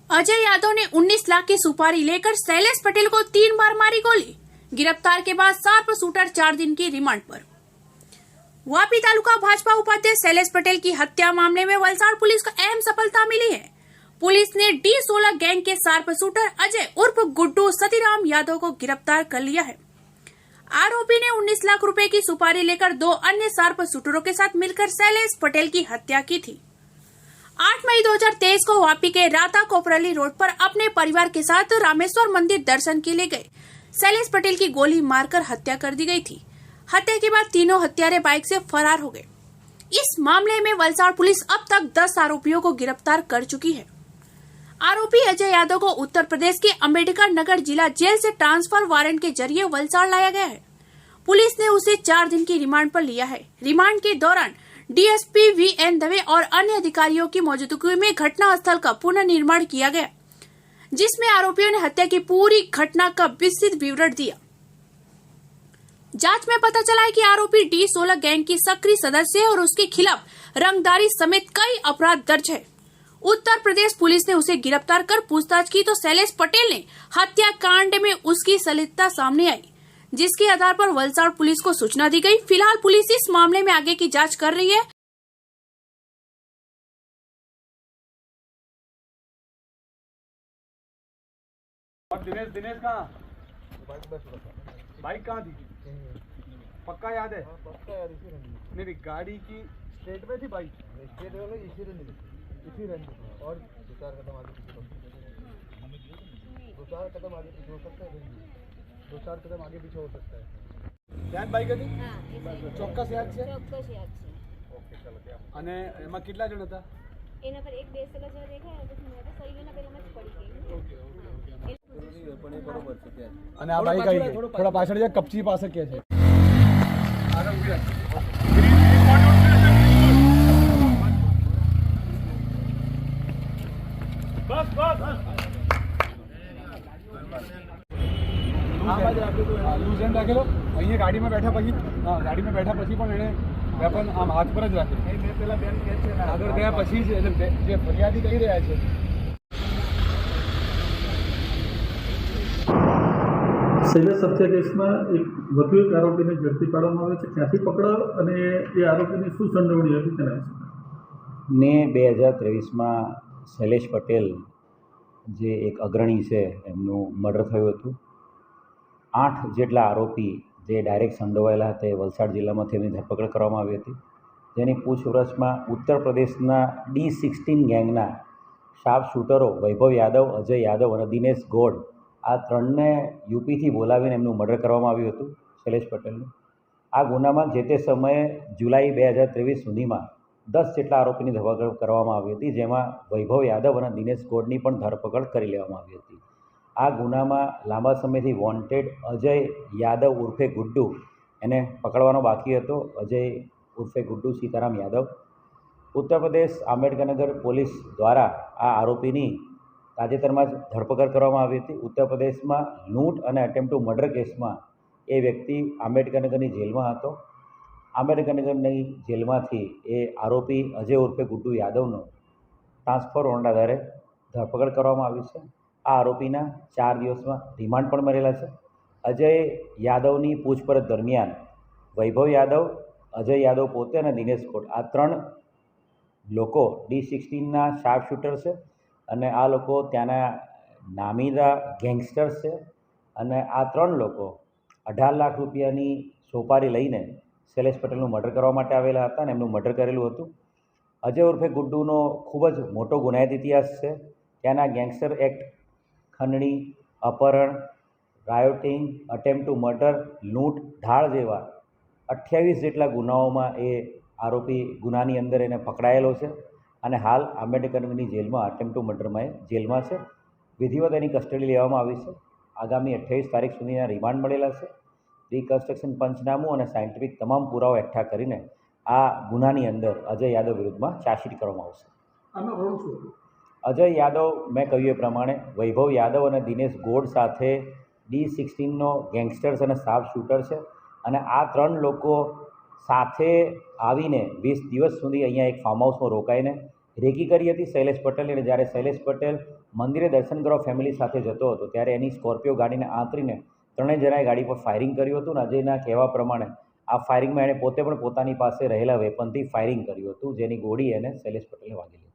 अजय यादव ने 19 लाख की सुपारी लेकर शैलेश पटेल को 3 बार मारी गोली। गिरफ्तार के बाद शार्प शूटर 4 दिन की रिमांड पर। वापी तालुका भाजपा उपाध्यक्ष शैलेश पटेल की हत्या मामले में वलसाड़ पुलिस को अहम सफलता मिली है। पुलिस ने D16 गैंग के शार्प शूटर अजय उर्फ गुड्डू सतीराम यादव को गिरफ्तार कर लिया है। आरोपी ने 19 लाख रुपए की सुपारी लेकर 2 अन्य शार्प शूटरों के साथ मिलकर शैलेश पटेल की हत्या की थी। 8 मई 2023 को वापी के राता कोपरली रोड पर अपने परिवार के साथ रामेश्वर मंदिर दर्शन के लिए गए शैलेश पटेल की गोली मारकर हत्या कर दी गई थी। हत्या के बाद तीनों हत्यारे बाइक से फरार हो गए। इस मामले में वलसाड़ पुलिस अब तक 10 आरोपियों को गिरफ्तार कर चुकी है। आरोपी अजय यादव को उत्तर प्रदेश के अंबेडकर नगर जिला जेल से ट्रांसफर वारंट के जरिए वलसाड़ लाया गया है। पुलिस ने उसे 4 दिन की रिमांड पर लिया है। रिमांड के दौरान DSP VN दवे और अन्य अधिकारियों की मौजूदगी में घटना स्थल का पुनर्निर्माण किया गया, जिसमें आरोपियों ने हत्या की पूरी घटना का विस्तृत विवरण दिया। जांच में पता चला है कि आरोपी D16 गैंग की सक्रिय सदस्य है और उसके खिलाफ रंगदारी समेत कई अपराध दर्ज है। उत्तर प्रदेश पुलिस ने उसे गिरफ्तार कर पूछताछ की तो शैलेश पटेल ने हत्याकांड में उसकी संलिप्तता सामने आई, जिसके आधार पर वलसाड़ पुलिस को सूचना दी गई। फिलहाल पुलिस इस मामले में आगे की जांच कर रही है। और दिनेश कहाँ? बाइक कहाँ थी? पक्का याद है? पक्का यार इसी रंग नहीं, गाड़ी की स्टेट में थी बाइक। स्टेट में इसी रंग और 2-4 कदम आगे पीछे हो सकते हैं। 2-4 कदम आगे पीछे हो सकता है। 2-4 कदम आगे पीछे हो सकता है। याद बाइक હતી? હા, ચોક્કસ યાદ છે? ચોક્કસ યાદ છે। ઓકે, ચલો ત્યાં. અને એમાં કેટલા જણ હતા? એના પર એક બેસેલા જણ દેખાય પછી મેં તો સહી ગયેલા પહેલામાં જ પડી ગઈ। Okay okay okay. પણ એ બરોબર છે ત્યાં. અને આ બાઈક આવી ગઈ. થોડા પાછળ જે કપચી પાસે કે છે. આગળ ઉભી રાખ. બસ બસ. લૂઝ હેન્ડ રાખેલો. અહીંયા ગાડીમાં બેઠા પછી ગાડીમાં બેઠા પછી પણ એણે વેપન આમ હાથ પર જ રાખેલું. મેં પેલા બેન કહે છે આગળ ગયા પછી જ એટલે જે ફરિયાદી કહી રહ્યા છે. શૈલેષ હત્યા કેસમાં વધુ એક આરોપીને ઝડપી પાડવામાં આવ્યો છે. ક્યાંથી પકડાયો અને એ આરોપીની શું સંડોવણી હતી તેના વિશે ને 2023માં શૈલેષ પટેલ જે એક અગ્રણી છે એમનું મર્ડર થયું હતું. 8 જેટલા આરોપી જે ડાયરેક્ટ સંડોવાયેલા હતા વલસાડ જિલ્લામાંથી એમની ધરપકડ કરવામાં આવી હતી. જેની પૂછપરછમાં ઉત્તર પ્રદેશના D16 ગેંગના શાર્પ શૂટરો વૈભવ યાદવ, અજય યાદવ અને દિનેશ ગોડ આ 3ને યુપીથી બોલાવીને એમનું મર્ડર કરવામાં આવ્યું હતું શૈલેષ પટેલનું. આ ગુનામાં જે તે સમયે જુલાઈ 2023 સુધીમાં 10 જેટલા આરોપીની ધરપકડ કરવામાં આવી હતી, જેમાં વૈભવ યાદવ અને દિનેશ ગોડની પણ ધરપકડ કરી લેવામાં આવી હતી. આ ગુનામાં લાંબા સમયથી વોન્ટેડ અજય યાદવ ઉર્ફે ગુડ્ડુ એને પકડવાનો બાકી હતો. અજય ઉર્ફે ગુડ્ડુ સીતારામ યાદવ. ઉત્તર પ્રદેશ આંબેડકરનગર પોલીસ દ્વારા આ આરોપીની તાજેતરમાં જ ધરપકડ કરવામાં આવી હતી. ઉત્તર પ્રદેશમાં લૂંટ અને અટેમ્પ્ટ ટુ મર્ડર કેસમાં એ વ્યક્તિ આંબેડકરનગરની જેલમાં હતો. આંબેડકરનગરની જેલમાંથી એ આરોપી અજય ઉર્ફે ગુડ્ડુ યાદવનો ટ્રાન્સફર વોરંટ આધારે ધરપકડ કરવામાં આવી છે. આ આરોપીના 4 દિવસમાં રિમાન્ડ પણ મળેલા છે. અજય યાદવની પૂછપરછ દરમિયાન વૈભવ યાદવ, અજય યાદવ પોતે અને દિનેશ ગોડ આ 3 લોકો D16ના શાર્પ શૂટર છે અને આ લોકો ત્યાંના નામીદા ગેંગસ્ટર્સ છે. અને આ 3 લોકો 18 લાખ રૂપિયાની સોપારી લઈને શૈલેષ પટેલનું મર્ડર કરવા માટે આવેલા હતા અને એમનું મર્ડર કરેલું હતું. અજય ઉર્ફે ગુડ્ડુનો ખૂબ જ મોટો ગુનાહિત ઇતિહાસ છે. ત્યાંના ગેંગસ્ટર એક્ટ, ખંડણી, અપહરણ, રાયોટિંગ, અટેમ્પ્ટ ટુ મર્ડર, લૂંટ, ઢાળ જેવા 28 જેટલા ગુનાઓમાં એ આરોપી ગુનાની અંદર એને પકડાયેલો છે અને હાલ આંબેડકરનગરની જેલમાં અટેમ્પ્ટ ટુ મર્ડરમાં એ જેલમાં છે. વિધિવત એની કસ્ટડી લેવામાં આવી છે. આગામી 28 તારીખ સુધીના રિમાન્ડ મળેલા છે. રિકન્સ્ટ્રક્શન પંચનામું અને સાયન્ટિફિક તમામ પુરાવો એકઠા કરીને આ ગુનાની અંદર અજય યાદવ વિરુદ્ધમાં ચાર્જશીટ કરવામાં આવશે. આમાં રોલ શું હતું? અજય યાદવ મેં કહ્યું એ પ્રમાણે વૈભવ યાદવ અને દિનેશ ગોડ સાથે D16નો ગેંગસ્ટર્સ અને શાર્પ શૂટર છે અને આ 3 લોકો સાથે આવીને 20 દિવસ સુધી અહીંયા એક ફાર્મ હાઉસમાં રોકાઈને રેકી કરી હતી શૈલેષ પટેલની. અને જ્યારે શૈલેષ પટેલ મંદિરે દર્શન કરવા ફેમિલી સાથે જતો હતો ત્યારે એની સ્કોર્પિયો ગાડીને આંતરીને ત્રણેય જણાએ ગાડી પર ફાયરિંગ કર્યું હતું. અને અજયના કહેવા પ્રમાણે આ ફાયરિંગમાં એણે પોતે પણ પોતાની પાસે રહેલા વેપનથી ફાયરિંગ કર્યું હતું, જેની ગોળી એને શૈલેષ પટેલને વાગેલી.